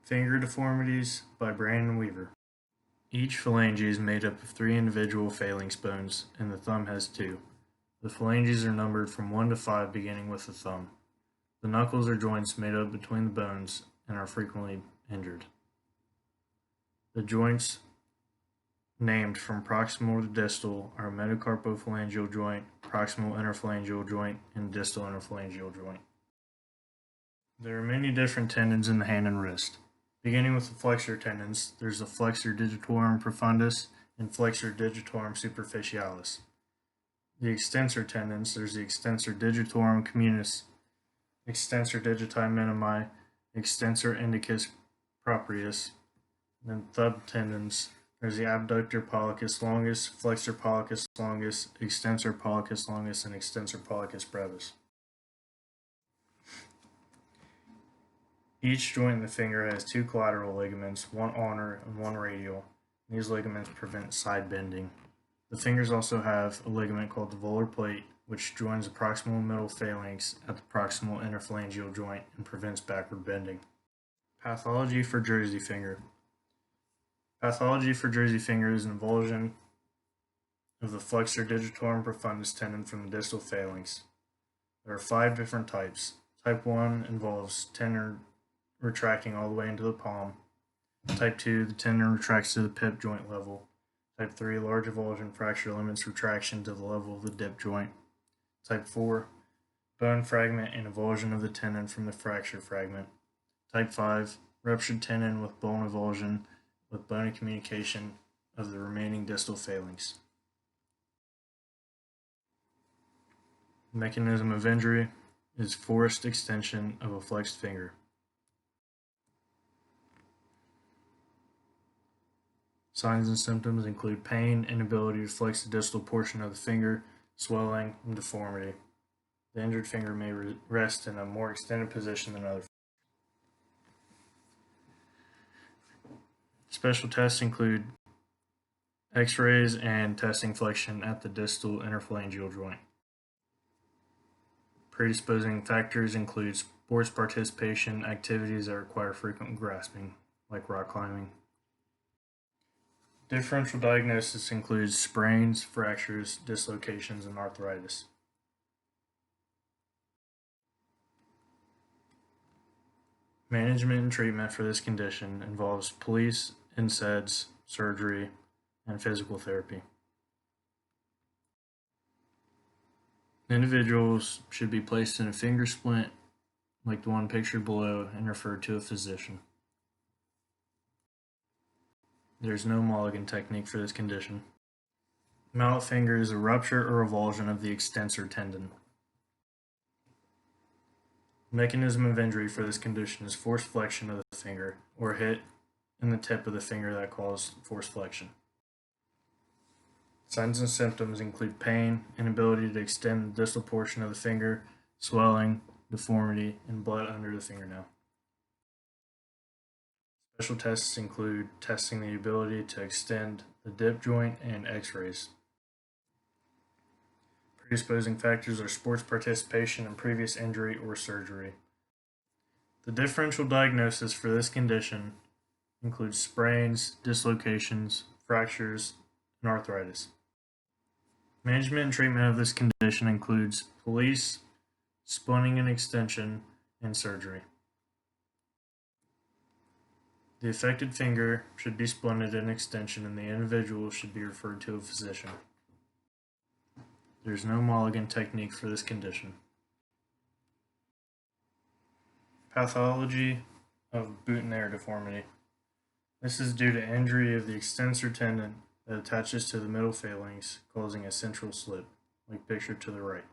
Finger Deformities by Brandon Weaver. Each phalange is made up of 3 individual phalanx bones, and the thumb has 2. The phalanges are numbered from 1 to 5, beginning with the thumb. The knuckles are joints made up between the bones and are frequently injured. The joints named from proximal to distal are metacarpophalangeal joint, proximal interphalangeal joint, and distal interphalangeal joint. There are many different tendons in the hand and wrist. Beginning with the flexor tendons, there's the flexor digitorum profundus and flexor digitorum superficialis. The extensor tendons, there's the extensor digitorum communis, extensor digiti minimi, extensor indicus proprius. And then thumb tendons, there's the abductor pollicus longus, flexor pollicus longus, extensor pollicus longus, and extensor pollicus brevis. Each joint in the finger has 2 collateral ligaments, one ulnar and one radial. These ligaments prevent side bending. The fingers also have a ligament called the volar plate, which joins the proximal and middle phalanx at the proximal interphalangeal joint and prevents backward bending. Pathology for Jersey finger. Pathology for Jersey finger is an avulsion of the flexor digitorum profundus tendon from the distal phalanx. There are 5 different types. Type 1 involves tendon retracting all the way into the palm. Type 2, the tendon retracts to the pip joint level. Type 3, large avulsion fracture limits retraction to the level of the dip joint. Type 4, bone fragment and avulsion of the tendon from the fracture fragment. Type 5, ruptured tendon with bone avulsion with bony communication of the remaining distal phalanx. Mechanism of injury is forced extension of a flexed finger. Signs and symptoms include pain, inability to flex the distal portion of the finger, swelling, and deformity. The injured finger may rest in a more extended position than others. Special tests include X-rays and testing flexion at the distal interphalangeal joint. Predisposing factors include sports participation, activities that require frequent grasping, like rock climbing. Differential diagnosis includes sprains, fractures, dislocations, and arthritis. Management and treatment for this condition involves police, NSAIDs, surgery, and physical therapy. Individuals should be placed in a finger splint like the one pictured below and referred to a physician. There's no Mulligan technique for this condition. Mallet finger is a rupture or avulsion of the extensor tendon. The mechanism of injury for this condition is forced flexion of the finger or hit in the tip of the finger that causes forced flexion. Signs and symptoms include pain, inability to extend the distal portion of the finger, swelling, deformity, and blood under the fingernail. Special tests include testing the ability to extend the dip joint and X-rays. Predisposing factors are sports participation and previous injury or surgery. The differential diagnosis for this condition includes sprains, dislocations, fractures, and arthritis. Management and treatment of this condition includes police, splinting and extension, and surgery. The affected finger should be splinted in extension and the individual should be referred to a physician. There is no Mulligan technique for this condition. Pathology of Boutonniere deformity. This is due to injury of the extensor tendon that attaches to the middle phalanx, causing a central slip, like pictured to the right.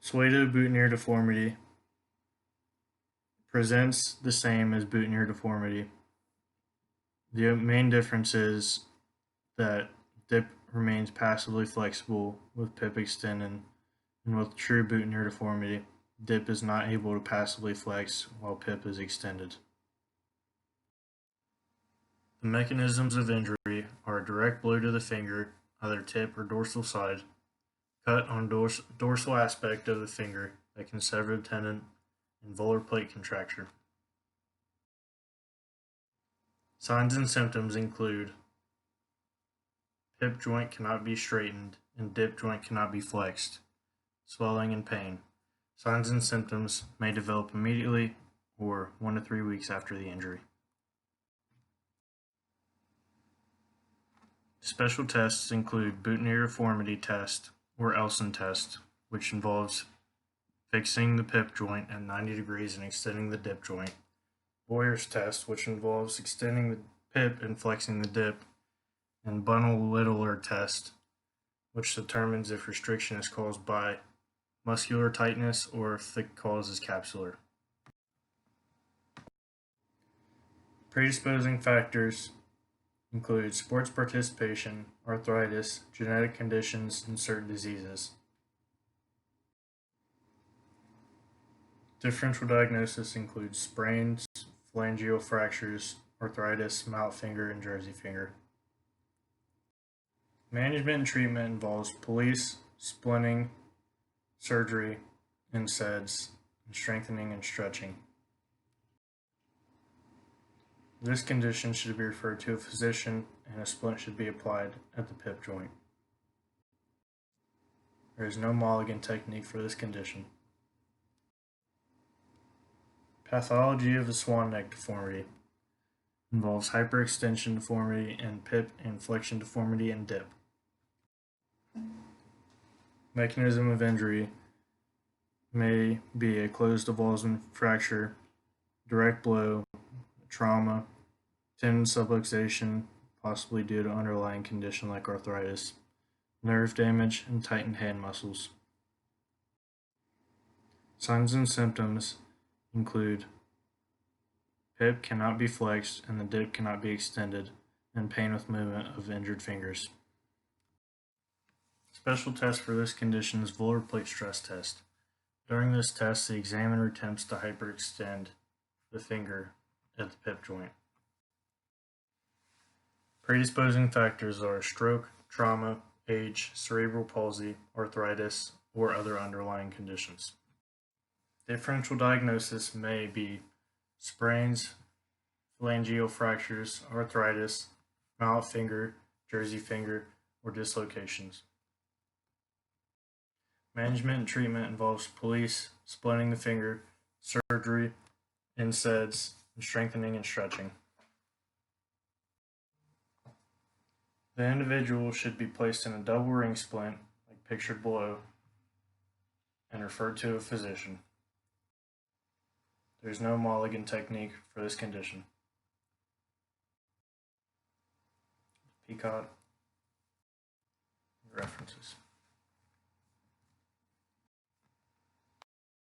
Pseudo Boutonniere deformity presents the same as Boutonniere deformity. The main difference is that dip remains passively flexible with pip extended, and with true Boutonniere deformity, dip is not able to passively flex while pip is extended. The mechanisms of injury are a direct blow to the finger, either tip or dorsal side, cut on dorsal aspect of the finger that can sever the tendon, and volar plate contracture. Signs and symptoms include hip joint cannot be straightened and dip joint cannot be flexed, swelling and pain. Signs and symptoms may develop immediately or 1 to 3 weeks after the injury. Special tests include Boutonniere deformity test or Elson test, which involves fixing the pip joint at 90 degrees and extending the dip joint. Boyer's test, which involves extending the pip and flexing the dip. And Bunnell-Littler test, which determines if restriction is caused by muscular tightness or if the cause is capsular. Predisposing factors include sports participation, arthritis, genetic conditions, and certain diseases. Differential diagnosis includes sprains, phalangeal fractures, arthritis, mallet finger, and jersey finger. Management and treatment involves police, splinting, surgery, NSAIDs, and strengthening and stretching. This condition should be referred to a physician and a splint should be applied at the pip joint. There is no Mulligan technique for this condition. Pathology of the swan neck deformity involves hyperextension deformity and pip and flexion deformity and dip. Mechanism of injury may be a closed avulsion fracture, direct blow, trauma, tendon subluxation, possibly due to underlying condition like arthritis, nerve damage, and tightened hand muscles. Signs and symptoms include pip cannot be flexed and the dip cannot be extended, and pain with movement of injured fingers. Special test for this condition is volar plate stress test. During this test, the examiner attempts to hyperextend the finger at the pip joint. Predisposing factors are stroke, trauma, age, cerebral palsy, arthritis, or other underlying conditions. Differential diagnosis may be sprains, phalangeal fractures, arthritis, mallet finger, jersey finger, or dislocations. Management and treatment involves police, splinting the finger, surgery, NSAIDs, and strengthening and stretching. The individual should be placed in a double ring splint, like pictured below, and referred to a physician. There is no Mulligan technique for this condition. Peacock.